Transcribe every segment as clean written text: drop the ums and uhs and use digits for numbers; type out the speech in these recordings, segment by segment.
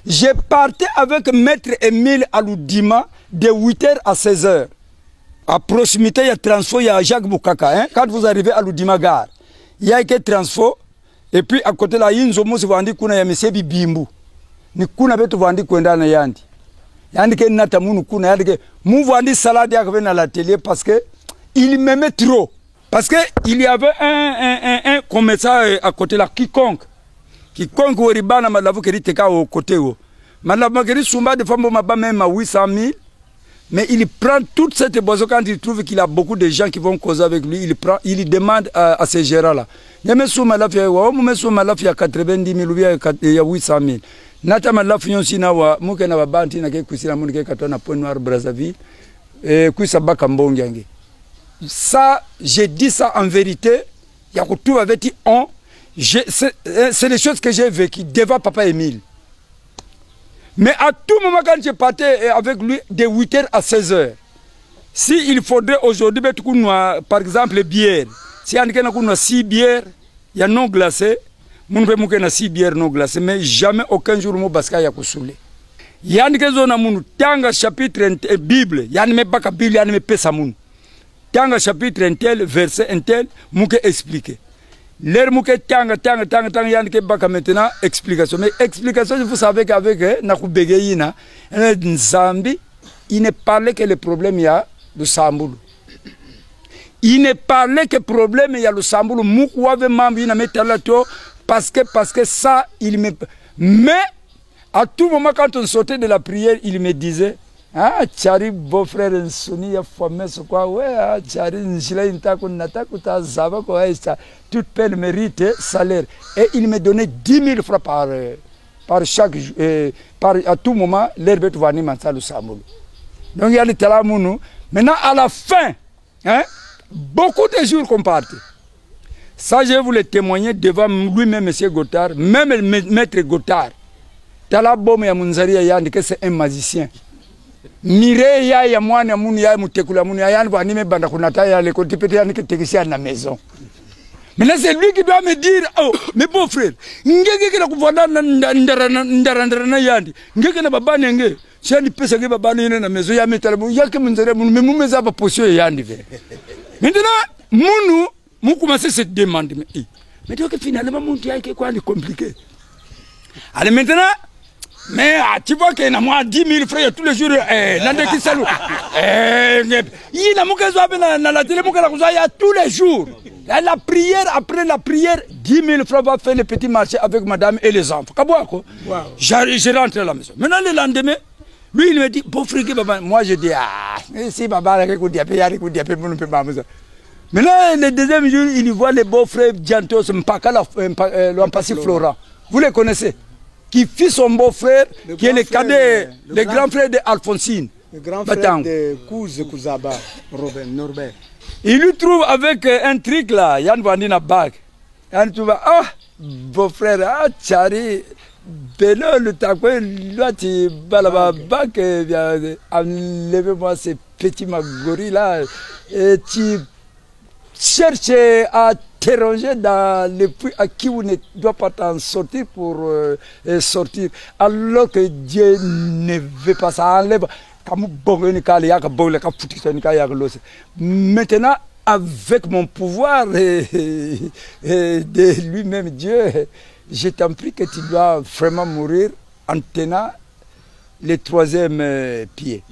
Je partais avec Maître Émile Aloudima de 8h à 16h. À proximité, il y a Transfo, il y a Jacques Boukaka. Hein? Quand vous arrivez à Aloudima Gare, il y a que Transfo. Et puis à côté là, il y a une zone où il y a M. Bibimbu. Ni kuna betu vandi kwenda na yandi. Yandi ke nata munu kuna yandi ke mu vandi salade yakve na l'atelier parce que il m'aimait trop. Parce que il y avait un commerçant à côté là quiconque au ribana malavu keri teka au côté où. Malavu keri sumba de femmes maba même à 800 000. Mais il prend toute cette boisson quand il trouve qu'il a beaucoup de gens qui vont causer avec lui, il demande à ces gérants-là. Il y a un 90 000 ou il y a 800 000. Nata malafu yonsi na wa muke na babanti na ke kusila munike katona Point Noir Brazzaville kuisa baka mbongi. Ça, j'ai dit ça en vérité. Yakutu avait dit on. C'est les choses que j'ai vécues devant Papa Émile. Mais à tout moment quand je partais avec lui de 8h à 16h, si il faudrait aujourd'hui par exemple bière, si on a 6 bières, il y a non glacé. Moun pe mouke na 6 bières non glacées, mais jamais aucun jour mou baska ya kusule. Yani ke zona munu tanga chapitre Bible, yani me baka Bible, yani me pesa munu. Tanga chapitre intel, verset intel, mouke expliquer. L'air mouke tanga, yani ke baka maintenant explication. Mais explication, vous savez qu'avec Nakubegeyina, Nzambi, il ne parlait que le problème y a de Samboulou. Il ne parlait que le problème y a le Samboulou. Moukou avait membre, il n'a mis talato. Parce que ça, il me... Mais, à tout moment, quand on sortait de la prière, il me disait, ah, Tchari, beau-frère, Nsoni, il y a fameux, c'est quoi, ouais, ah, Tchari, Njila, Intaku, Nataku, Zava, quoi, toute peine mérite salaire. Et il me donnait 10 000 francs par chaque jour, à tout moment, l'herbe va venir manger le samoul. Donc, il y a le talamounou. Maintenant, à la fin, hein, beaucoup de jours qu'on partait. Ça, je voulais témoigner devant lui-même, M. Gotard, même Maître Gotard. Talabom ya Munzari Yandi, que c'est un magicien. Mire ya mwana ya munu ya mutekula munu ya yani va anime banda kunata ya le côté pété ya tekisi à la maison. Maintenant, c'est lui qui doit me dire, oh, mes beaux frères, ngeke na kuvanda ndarana yandi, ngeke na baba nenge, si ani pesa ke baba nene na maison ya metala, ya ke Munzari munu, mais mou meza ba potion yandi. Maintenant, munu, moi, commencé cette demande. Mais donc, finalement, mon Dieu, c'est quoi, c'est compliqué. Allez, maintenant, mais tu vois qu'il y a moi 10 000 frères tous les jours. Il y a tous les jours. La prière, après la prière, 10 000 frères va faire le petit marché avec madame et les enfants. J'ai rentré à la maison. Maintenant, le lendemain, lui, il me dit, beau frère, moi, je dis, ah, si papa, il y a maintenant, le deuxième jour, il voit les beaux-frères Diantos, Mpaka, l'Ampassi Florent. Vous les connaissez? Qui fit son beau-frère, qui est le cadet, le grand frère d'Alphonsine. Le grand frère de Kouzaba, Norbert. Il lui trouve avec un truc là, Yann Vandina Bag. Yann trouve, ah, beau-frère, ah, Tchari, Beno, le takwe, là, tu vas là-bas, Bag, enlevez-moi ces petits magoris là, et tu cherche à t'éranger dans le puits à qui vous ne doit pas t'en sortir pour sortir. Alors que Dieu ne veut pas ça. Enlève. Maintenant, avec mon pouvoir de lui-même, Dieu, je t'en prie que tu dois vraiment mourir en tenant le 3e pied.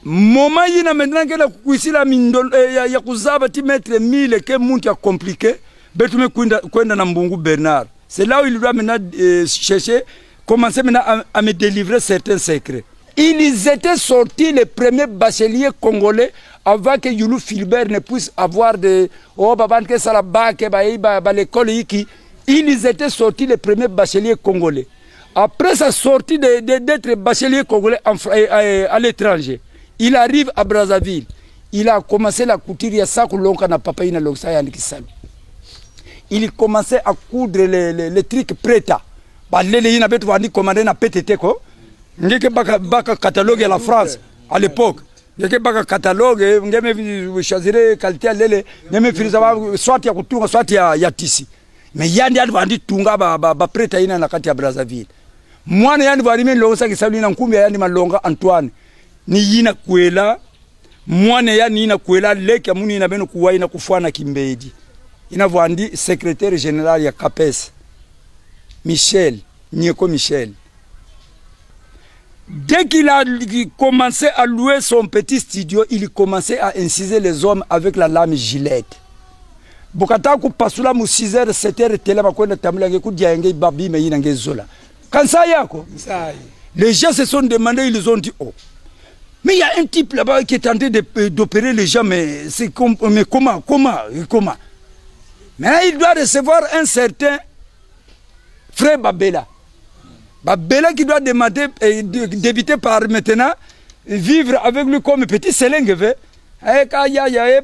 Moment yina maintenant que la kuisila mindol ya kuzaba ti mettre 1000 que monte compliqué betume kwenda na Mbungu Bernard. C'est là où il doit maintenant chercher commencer maintenant à me délivrer certains secrets. Ils étaient sortis les premiers bacheliers congolais avant que Youlou Philbert ne puisse avoir de babanke salaba ke ba l'école iki. Ils étaient sortis les premiers bacheliers congolais. Après sa sortie d'être bachelier congolais à l'étranger, il arrive à Brazzaville. Il a commencé la couture. Il y a ça que l'on a papa ina loksa ya nikisalo. Il commençait à coudre les trucs prêta. Bah les ina betu vandi commander na PTT ko. Ngeke baka catalogue à la France à l'époque. Ngeke baka catalogue ngeme choisir qualité lele ngeme firiza soit ya kutunga soit ya tisi. Mais yandi vandi tunga ba prêta ina na kati ya Brazzaville. mwana yani varime longa sa kisalu na nkumbi yani malonga Antoine ni yina kwela mwana yani yina kwela leke muni ina beno kuwa ina kufana Kimbedi ina vandi secrétaire général ya CAPES Michel Nieko Michel. Dès qu'il a commencé à louer son petit studio, il commençait à inciser les hommes avec la lame gilette. Bokata ku pasula mu 6h 7h tele makwenda tamula nge kudia nge babi me yina nge zola. Kansa yako? Les gens se sont demandé, ils ont dit oh. Mais il y a un type là-bas qui est en train d'opérer les gens, mais c'est mais comment? Mais il doit recevoir un certain frère Babela. Babela qui doit demander, débuter par maintenant, vivre avec lui comme petit Selengue.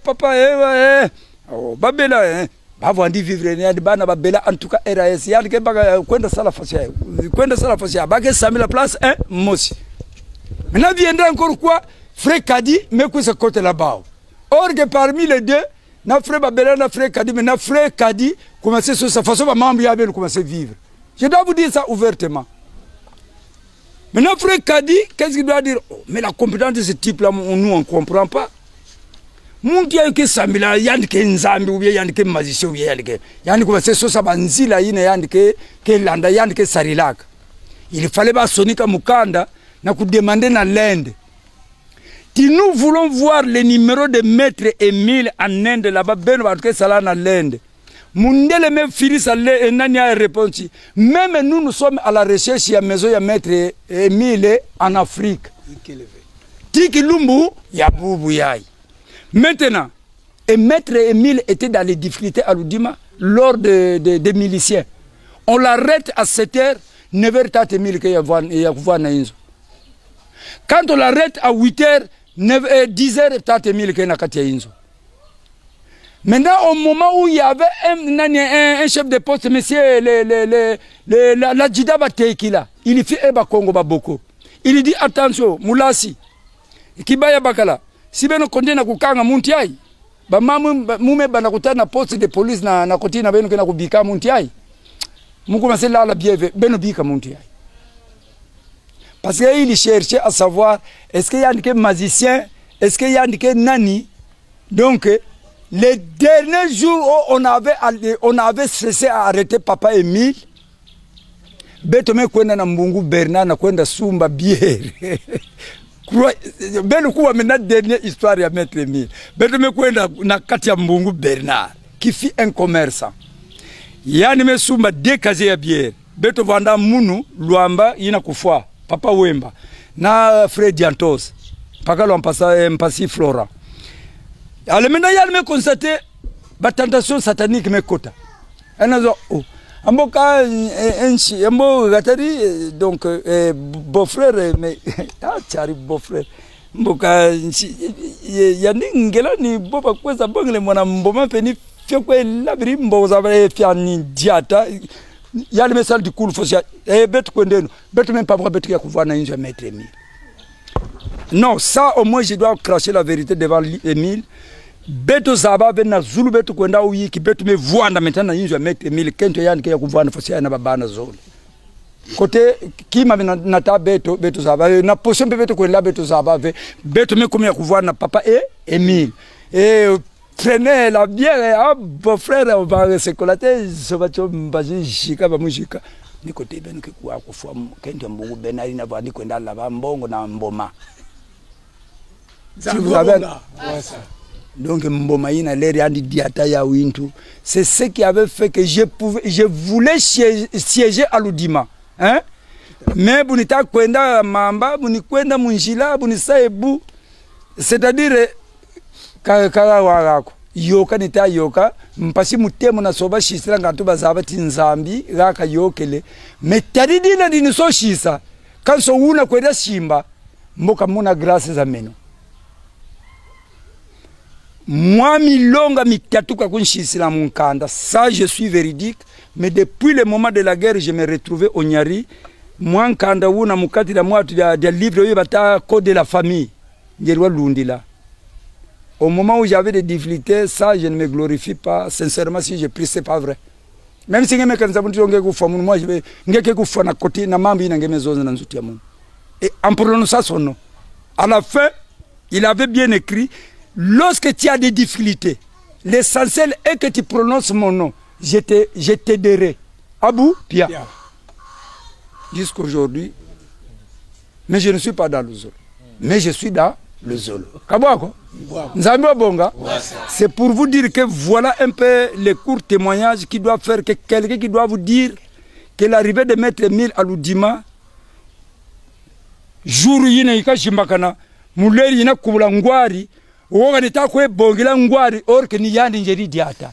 Papa, oh, Babela, Bavandi vivre, Babela, en tout cas, RAS, Yanke Baga, Kwenda Salafasia, Baga Sami la place, hein, Mossi. Maintenant viendra encore quoi? Frère Kadi, mais quoi ce côté là-bas? Or que parmi les deux, na frère Babela, na frère Kadi, mais na frère Kadi, commencer sur sa façon, ma maman y avait commencé à vivre. Je dois vous dire ça ouvertement. Maintenant, frère Kadi, qu'est-ce qu'il doit dire? Oh, mais la compétence de ce type-là, nous, on ne comprend pas. Mon qui a que Samila, Yann qui est Nzambi, ou bien Yann qui est magicien, ou bien Yann qui commence à se sabanzila, Yann qui est Landa, Yann qui est Sarilak. Il fallait pas Sonika Mukanda, n'a qu'à demander dans l'Inde. Si nous voulons voir les numéros de Maître Émile en Inde, là-bas, ben, parce que ça là dans l'Inde. Mundele même Firis allait et a répondu. Même nous sommes à la recherche de la maison de Maître Émile en Afrique. Tiki Lumbu, Yaboubou Yaï. Maintenant, et Maître Émile était dans les difficultés à Loudima lors des miliciens. On l'arrête à 7h, 9h, Émile qui y a. Quand on l'arrête à 8h, 10h, Émile qui y a. Maintenant, au moment où il y avait un chef de poste, monsieur, la Djidaba Teikila, il fait un Congo Baboko. Il dit attention, Moulasi, Kibaya Bakala, si ben on continue à Kukanga Muntiai, Mume Banakuta na poste de police na côté na ben na Kubika Muntiai. Mou commencé là la bienvenue, ben Bika Muntiai. Parce qu'il cherchait à savoir, est-ce qu'il y a un magicien, est-ce qu'il y a un nani, donc. Les derniers jours où on avait cessé à arrêter Papa Émile, Betome kwenda na Mbungu Bernard na kwenda Sumba bière. Ben kuwa mena dernière histoire ya Maître Émile. Betome kwenda na kati ya Mbungu Bernard qui fit un commerçant. Yani me Sumba dekaze ya bière. Beto vanda munu luamba yina kufwa Papa Wemba na Fred Diantos. Paka lo mpasi Flora. Alors maintenant, il y a me constaté la tentation satanique me kota. Oh, amboka enchi, ambo gatari donc beau-frère mais ah chari beau-frère. Mboka yani ngela ni boba kweza bongle mwana mboma peni fyokwe labiri mboza ba fiani diata. Il y a le message du cool fosia bet kwendeno. Bet même pas bet ya kuva na inja Maître Émile. Non, ça au moins je dois cracher la vérité devant Émile. Beto Zaba na Zulu beto kwenda uyi ki beto me voanda maintenant injo Maître Émile kento yani ke kuvoana fosia na babana zone. Côté kima na ta beto Zaba na position beto kwenda beto Zaba beto me comme ya kuvoana papa et Émile. Et prenez la bière ah beau frère on va se collater so bacho mbaji shika ba mujika. Ni côté ben ke kwa kufua kento mbungu benali na bandi kwenda la ba mbongo na mboma. Si vous avez donc Mbomaïna l'Eriandi Diata ya Wintu, c'est ce qui avait fait que je voulais siéger à Loudima, hein? Mais bonita kwenda mamba, boni kwenda munjila, boni saebu, c'est-à-dire kala wako. Yoka nita yoka, mpasi mutemo na soba shisira ngantu bazaba tinzambi, raka yokele. Mais taridi na diniso shisa, kanso una kwenda shimba, mboka muna grâce za meno. Moi, milonga mitatuka kunshisila munkanda. Ça, je suis véridique. Mais depuis le moment de la guerre, je me retrouvais au Nyari. Moi, nkanda wuna mukati la moi, de livre, il bata code de la famille. Ngerwa lundila. Au moment où j'avais des difficultés, ça, je ne me glorifie pas. Sincèrement, si j'ai pris, c'est pas vrai. Même si ngeme kanza bunti onge kufa mun, moi je vais ngeke kufa na côté na mambi na ngeme zoza na nzuti ya mun. Et en prononçant son nom, à la fin, il avait bien écrit, lorsque tu as des difficultés, l'essentiel est que tu prononces mon nom. Je t'aiderai. Abou Pia. Jusqu'aujourd'hui, mais je ne suis pas dans le Zolo. Mais je suis dans le Zolo. C'est pour vous dire que voilà un peu les courts témoignages qui doivent faire que quelqu'un qui doit vous dire que l'arrivée de Maître Emile Aludima, jour yina ika shimbakana, muleri yina kubula ngwari, uoga nita kwe bongila ngwari, or que ni yandi njeri diata.